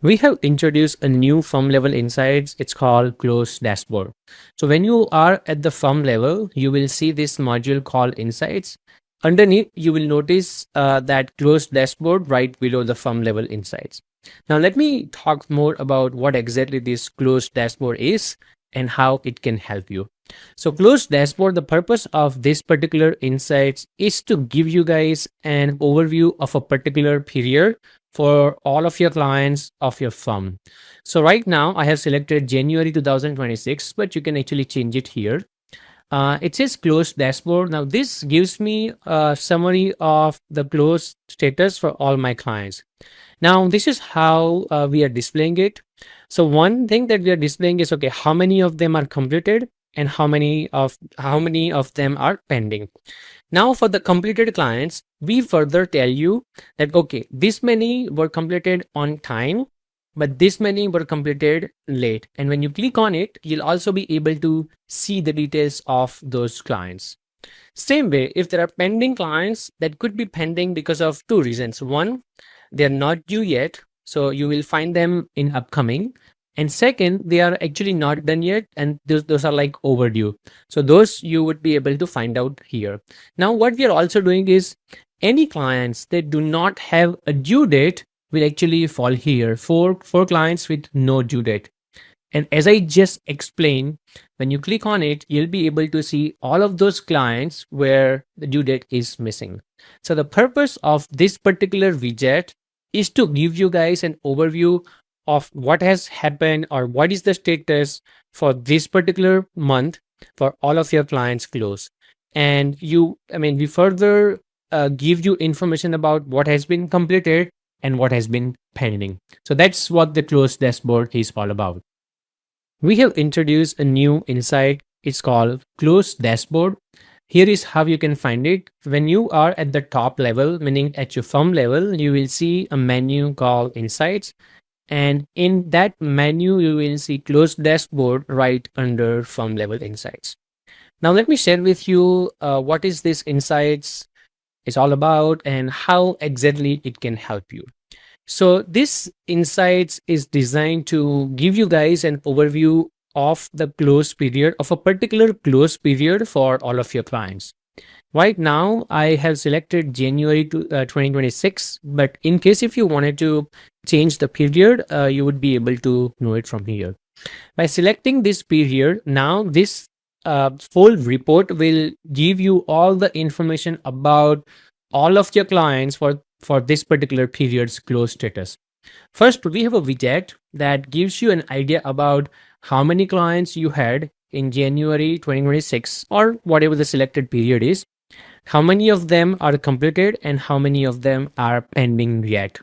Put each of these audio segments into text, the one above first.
We have introduced a new firm level insights. It's called close dashboard. So when you are at the firm level, you will see this module called insights. Underneath, you will notice that close dashboard right below the firm level insights. Now, let me talk more about what exactly this closed dashboard is and how it can help you. So closed dashboard, the purpose of this particular insights is to give you guys an overview of a particular period for all of your clients of your firm. So right now I have selected January 2026, but you can actually change it here. It says closed dashboard. Now this gives me a summary of the closed status for all my clients. Now this is how we are displaying it. So one thing that we are displaying is, okay, how many of them are completed and how many of them are pending. Now for the completed clients, we further tell you that, okay, this many were completed on time, but this many were completed late. And when you click on it, you'll also be able to see the details of those clients. Same way, if there are pending clients that could be pending because of two reasons. One, they're not due yet, so you will find them in upcoming. And second, they are actually not done yet, and those are like overdue. So those you would be able to find out here. Now, what we are also doing is any clients that do not have a due date will actually fall here for clients with no due date. And as I just explained, when you click on it, you'll be able to see all of those clients where the due date is missing. So the purpose of this particular widget is to give you guys an overview of what has happened or what is the status for this particular month for all of your clients close. And we further give you information about what has been completed and what has been pending. So that's what the close dashboard is all about. We have introduced a new insight. It's called close dashboard. Here is how you can find it. When you are at the top level, meaning at your firm level, you will see a menu called insights. And in that menu, you will see close dashboard right under firm level insights. Now, let me share with you what is this insights is all about and how exactly it can help you. So this insights is designed to give you guys an overview of the close period of a particular close period for all of your clients. Right now, I have selected January 2026, but in case if you wanted to change the period, you would be able to know it from here. By selecting this period, now this full report will give you all the information about all of your clients for this particular period's close status. First, we have a widget that gives you an idea about how many clients you had in January 2026 or whatever the selected period is, how many of them are completed and how many of them are pending yet.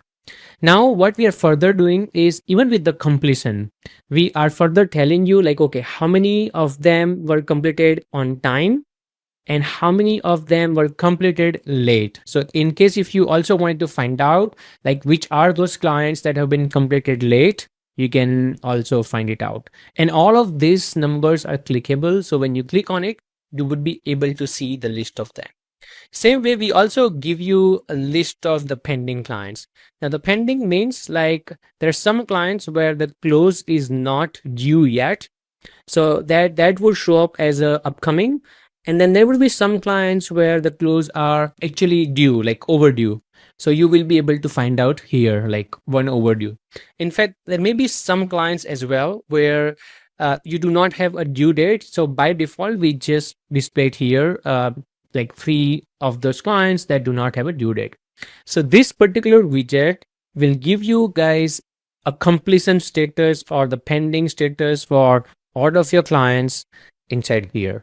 Now, what we are further doing is, even with the completion, we are further telling you like, okay, how many of them were completed on time and how many of them were completed late. So in case if you also wanted to find out like which are those clients that have been completed late, you can also find it out. And all of these numbers are clickable. So when you click on it, you would be able to see the list of them. Same way, we also give you a list of the pending clients. Now, the pending means like there are some clients where the close is not due yet. So that would show up as a upcoming. And then there will be some clients where the close are actually due, like overdue. So you will be able to find out here, like one overdue. In fact, there may be some clients as well where you do not have a due date. So by default, we just displayed here like 3 of those clients that do not have a due date. So this particular widget will give you guys a completion status or the pending status for all of your clients inside here.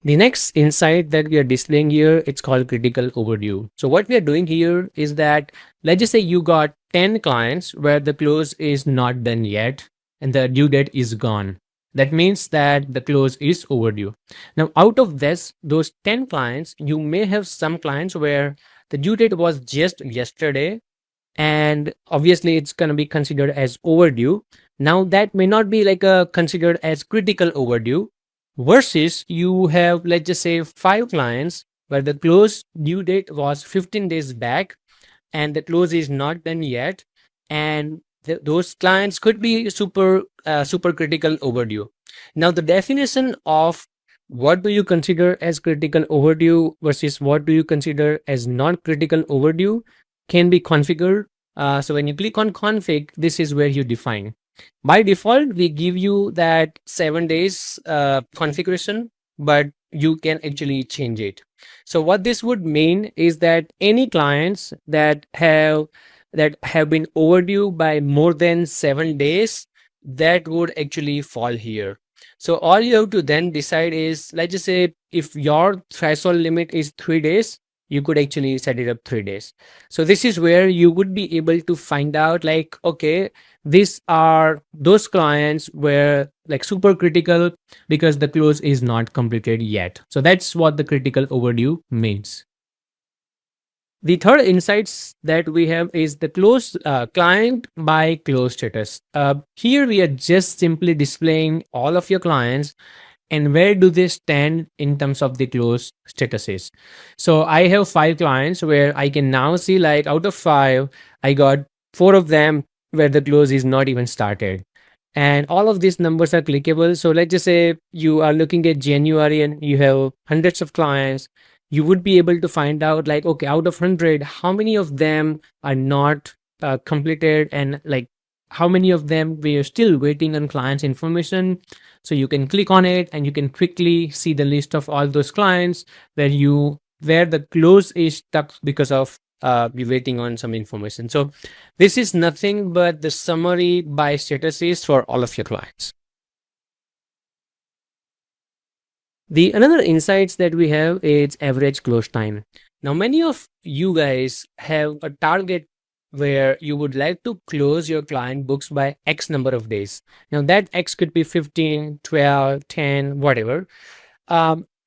The next insight that we are displaying here, it's called critical overdue. So what we are doing here is that, let's just say you got 10 clients where the close is not done yet and the due date is gone. That means that the close is overdue. Now, out of those 10 clients, you may have some clients where the due date was just yesterday, and obviously it's going to be considered as overdue. Now, that may not be like a considered as critical overdue, versus you have, let's just say, 5 clients where the close due date was 15 days back and the close is not done yet, and those clients could be super critical overdue. Now the definition of what do you consider as critical overdue versus what do you consider as non-critical overdue can be configured. So when you click on config, this is where you define. By default, we give you that 7 days configuration, but you can actually change it. So what this would mean is that any clients that have been overdue by more than 7 days, that would actually fall here. So all you have to then decide is, let's just say if your threshold limit is 3 days, you could actually set it up 3 days. So this is where you would be able to find out like, okay, these are those clients where like super critical because the close is not completed yet. So that's what the critical overdue means. The third insights that we have is the close client by close status. Here we are just simply displaying all of your clients and where do they stand in terms of the close statuses. So I have 5 clients where I can now see like out of 5, I got 4 of them where the close is not even started. And all of these numbers are clickable. So let's just say you are looking at January and you have hundreds of clients. You would be able to find out like, okay, out of 100, how many of them are not completed, and like how many of them we are still waiting on clients information. So you can click on it and you can quickly see the list of all those clients where the close is stuck because of you waiting on some information. So this is nothing but the summary by statuses for all of your clients. The another insights that we have is average close time. Now, many of you guys have a target where you would like to close your client books by X number of days. Now, that X could be 15, 12, 10, whatever.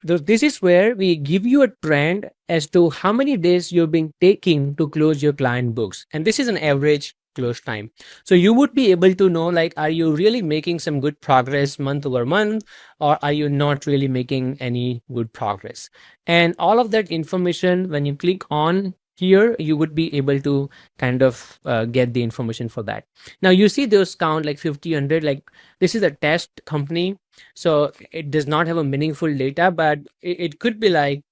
This is where we give you a trend as to how many days you've been taking to close your client books. And this is an average close time. So you would be able to know like, are you really making some good progress month over month, or are you not really making any good progress? And all of that information, when you click on here, you would be able to kind of get the information for that. Now you see those count like 50, 100, like this is a test company. So it does not have a meaningful data, but it could be like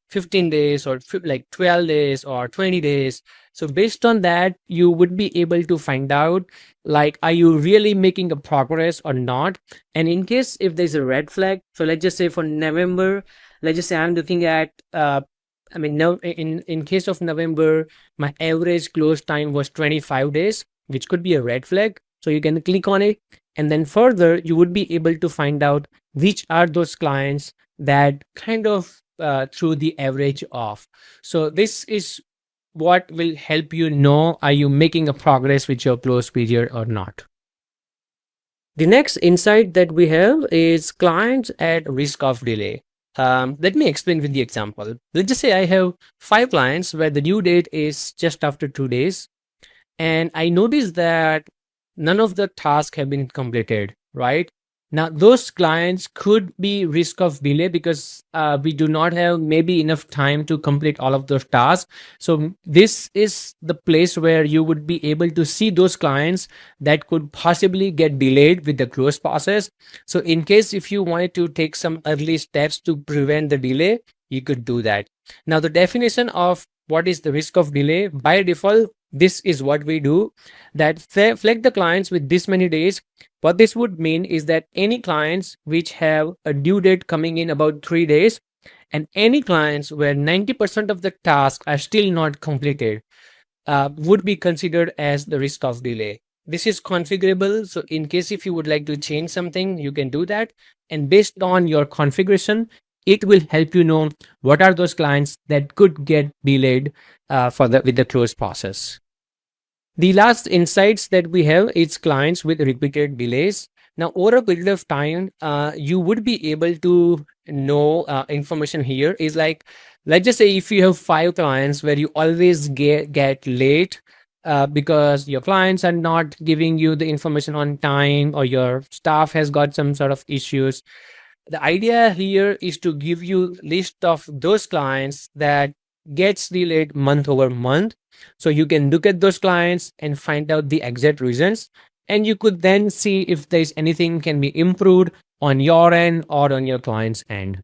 15 days or like 12 days or 20 days. So based on that, you would be able to find out like, are you really making a progress or not? And in case if there's a red flag, so let's just say for November, let's just say I'm looking at, I mean, no, in case of November, my average close time was 25 days, which could be a red flag. So you can click on it. And then further, you would be able to find out which are those clients that kind of threw the average off. So this is what will help you know, are you making a progress with your close period or not? The next insight that we have is clients at risk of delay. Let me explain with the example. Let's just say I have 5 clients where the due date is just after 2 days. And I noticed that none of the tasks have been completed, right? Now, those clients could be risk of delay because we do not have maybe enough time to complete all of those tasks. So this is the place where you would be able to see those clients that could possibly get delayed with the close process. So in case if you wanted to take some early steps to prevent the delay, you could do that. Now, the definition of what is the risk of delay by default, this is what we do, that flag the clients with this many days. What this would mean is that any clients which have a due date coming in about 3 days, and any clients where 90% of the tasks are still not completed, would be considered as the risk of delay. This is configurable. So in case if you would like to change something, you can do that. And based on your configuration, it will help you know what are those clients that could get delayed with the close process. The last insights that we have is clients with repeated delays. Now, over a period of time, you would be able to know information here is like, let's just say if you have 5 clients where you always get late because your clients are not giving you the information on time, or your staff has got some sort of issues. The idea here is to give you list of those clients that gets delayed month over month. So you can look at those clients and find out the exact reasons, and you could then see if there's anything can be improved on your end or on your client's end.